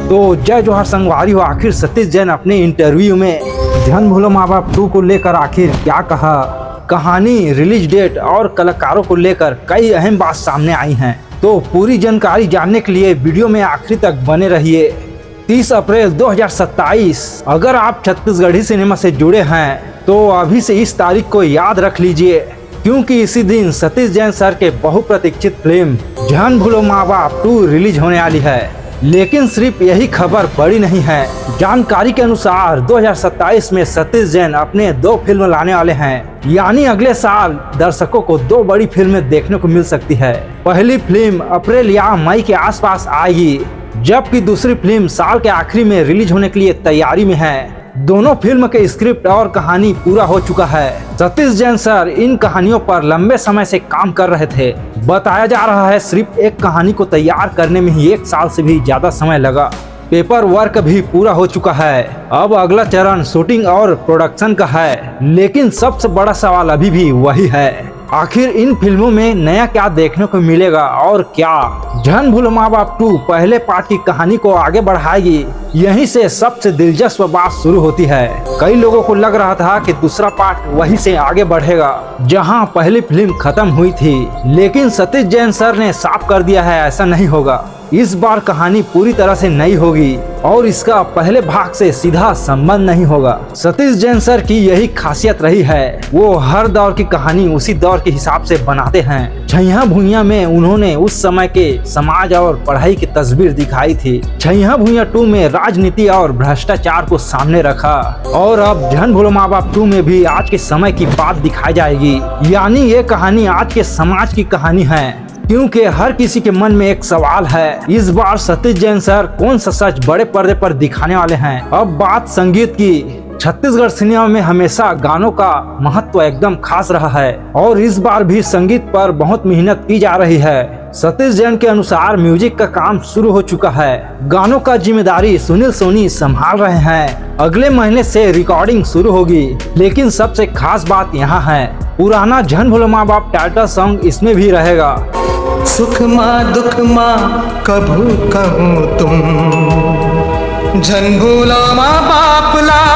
तो जय जोहार संगवारी हो। आखिर सतीश जैन अपने इंटरव्यू में धन भूलो माँ बाप 2 को लेकर आखिर क्या कहा, कहानी, रिलीज डेट और कलाकारों को लेकर कई अहम बात सामने आई हैं। तो पूरी जानकारी जानने के लिए वीडियो में आखिरी तक बने रहिए। 30 अप्रैल 2027। अगर आप छत्तीसगढ़ी सिनेमा से जुड़े हैं तो अभी से इस तारीख को याद रख लीजिए, क्योंकि इसी दिन सतीश जैन सर के बहुप्रतीक्षित फिल्म धन भूलो माँ बाप 2 रिलीज होने वाली है। लेकिन सिर्फ यही खबर बड़ी नहीं है। जानकारी के अनुसार 2027 में सतीश जैन अपने 2 फिल्म लाने वाले हैं, यानी अगले साल दर्शकों को 2 बड़ी फिल्में देखने को मिल सकती है। पहली फिल्म अप्रैल या मई के आसपास आएगी, जबकि दूसरी फिल्म साल के आखिरी में रिलीज होने के लिए तैयारी में है। दोनों फिल्म के स्क्रिप्ट और कहानी पूरा हो चुका है। सतीश जैन सर इन कहानियों पर लंबे समय से काम कर रहे थे। बताया जा रहा है सिर्फ एक कहानी को तैयार करने में ही 1 साल से भी ज्यादा समय लगा। पेपर वर्क भी पूरा हो चुका है। अब अगला चरण शूटिंग और प्रोडक्शन का है। लेकिन सबसे बड़ा सवाल अभी भी वही है, आखिर इन फिल्मों में नया क्या देखने को मिलेगा और क्या धन भूलो माँ बाप 2 पहले पार्ट की कहानी को आगे बढ़ाएगी। यहीं से सबसे दिलचस्प बात शुरू होती है। कई लोगों को लग रहा था कि दूसरा पार्ट वहीं से आगे बढ़ेगा जहां पहली फिल्म खत्म हुई थी, लेकिन सतीश जैन सर ने साफ कर दिया है ऐसा नहीं होगा। इस बार कहानी पूरी तरह से नई होगी और इसका पहले भाग से सीधा संबंध नहीं होगा। सतीश जैन सर की यही खासियत रही है, वो हर दौर की कहानी उसी दौर के हिसाब से बनाते हैं। छैया भुइयां में उन्होंने उस समय के समाज और पढ़ाई की तस्वीर दिखाई थी। छैया भुइयां 2 में राजनीति और भ्रष्टाचार को सामने रखा, और अब धन भूलो माँ बाप 2 में भी आज के समय की बात दिखाई जाएगी। यानी ये कहानी आज के समाज की कहानी है, क्योंकि हर किसी के मन में एक सवाल है, इस बार सतीश जैन सर कौन सा सच बड़े पर्दे पर दिखाने वाले हैं। अब बात संगीत की। छत्तीसगढ़ सिनेमा में हमेशा गानों का महत्व एकदम खास रहा है, और इस बार भी संगीत पर बहुत मेहनत की जा रही है। सतीश जैन के अनुसार म्यूजिक का काम शुरू हो चुका है। गानों का जिम्मेदारी सुनील सोनी संभाल रहे हैं। अगले महीने से रिकॉर्डिंग शुरू होगी। लेकिन सबसे खास बात यहाँ है, पुराना धन भूलो माँ बाप टाइटल सॉन्ग इसमें भी रहेगा। सुख माँ दुख माँ कभू कहूँ तुम, धन भूलो माँ बाप ला।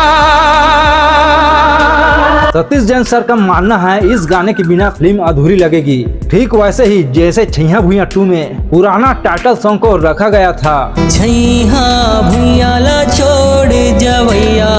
सतीश जैन सर का मानना है इस गाने के बिना फिल्म अधूरी लगेगी, ठीक वैसे ही जैसे छैया भुइयां 2 में पुराना टाइटल सॉन्ग को रखा गया था। छैया भुइयां ला छोड़ जवैया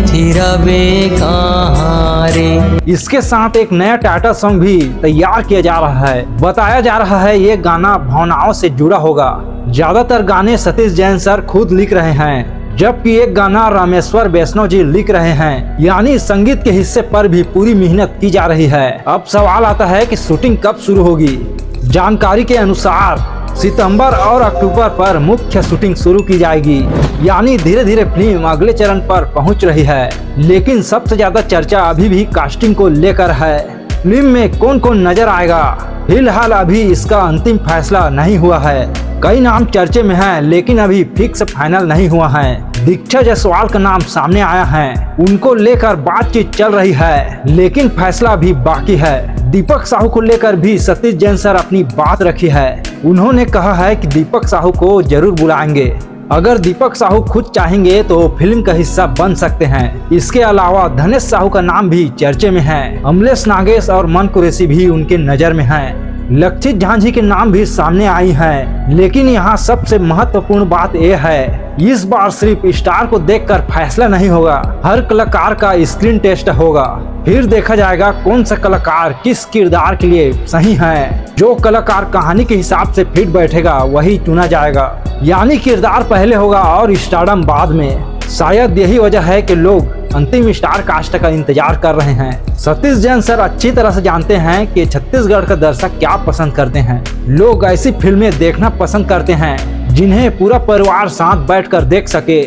फिरबे कहाँ रे। इसके साथ एक नया टाइटल सॉन्ग भी तैयार किया जा रहा है। बताया जा रहा है ये गाना भावनाओं से जुड़ा होगा। ज्यादातर गाने सतीश जैन सर खुद लिख रहे हैं, जबकि एक गाना रामेश्वर वैष्णव जी लिख रहे हैं। यानी संगीत के हिस्से पर भी पूरी मेहनत की जा रही है। अब सवाल आता है कि शूटिंग कब शुरू होगी। जानकारी के अनुसार सितंबर और अक्टूबर पर मुख्य शूटिंग शुरू की जाएगी, यानी धीरे धीरे फिल्म अगले चरण पर पहुंच रही है। लेकिन सबसे ज्यादा चर्चा अभी भी कास्टिंग को लेकर है। फिल्म में कौन कौन नजर आएगा, फिलहाल अभी इसका अंतिम फैसला नहीं हुआ है। कई नाम चर्चे में हैं, लेकिन अभी फिक्स फाइनल नहीं हुआ है। दीक्षा जायसवाल का नाम सामने आया है, उनको लेकर बातचीत चल रही है, लेकिन फैसला भी बाकी है। दीपक साहू को लेकर भी सतीश जैन सर अपनी बात रखी है। उन्होंने कहा है कि दीपक साहू को जरूर बुलाएंगे। अगर दीपक साहू खुद चाहेंगे तो फिल्म का हिस्सा बन सकते हैं। इसके अलावा धनेश साहू का नाम भी चर्चे में है। अमलेश नागेश और मन कुरैशी भी उनके नजर में हैं। लक्षित झांझी के नाम भी सामने आई हैं। लेकिन यहाँ सबसे महत्वपूर्ण बात यह है, इस बार सिर्फ स्टार को देखकर फैसला नहीं होगा, हर कलाकार का स्क्रीन टेस्ट होगा। फिर देखा जाएगा कौन सा कलाकार किस किरदार के लिए सही है। जो कलाकार कहानी के हिसाब से फिट बैठेगा वही चुना जाएगा। यानी किरदार पहले होगा और स्टारडम बाद में। शायद यही वजह है कि लोग अंतिम स्टार कास्ट का इंतजार कर रहे हैं। सतीश जैन सर अच्छी तरह से जानते हैं कि छत्तीसगढ़ का दर्शक क्या पसंद करते हैं। लोग ऐसी फिल्में देखना पसंद करते हैं जिन्हें पूरा परिवार साथ बैठकर देख सके।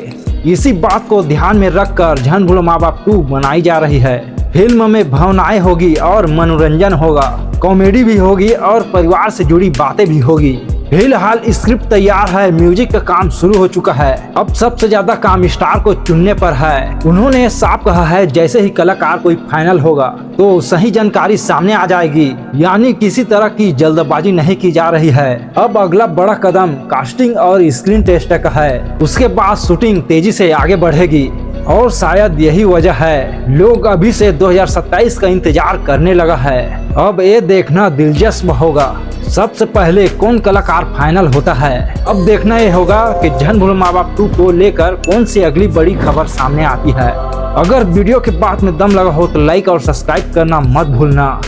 इसी बात को ध्यान में रखकर धन भूलो माँ बाप 2 बनाई जा रही है। फिल्म में भावनाएं होगी और मनोरंजन होगा, कॉमेडी भी होगी और परिवार से जुड़ी बातें भी होगी। फिलहाल स्क्रिप्ट तैयार है, म्यूजिक का काम शुरू हो चुका है। अब सबसे ज्यादा काम स्टार को चुनने पर है। उन्होंने साफ कहा है जैसे ही कलाकार कोई फाइनल होगा तो सही जानकारी सामने आ जाएगी, यानी किसी तरह की जल्दबाजी नहीं की जा रही है। अब अगला बड़ा कदम कास्टिंग और स्क्रीन टेस्ट का है। उसके बाद शूटिंग तेजी से आगे बढ़ेगी और शायद यही वजह है लोग अभी से 2027 का इंतजार करने लगा है। अब ये देखना दिलचस्प होगा सबसे पहले कौन कलाकार फाइनल होता है। अब देखना ये होगा कि झन भोले माँ बाप 2 को लेकर कौन सी अगली बड़ी खबर सामने आती है। अगर वीडियो के बाद में दम लगा हो तो लाइक और सब्सक्राइब करना मत भूलना।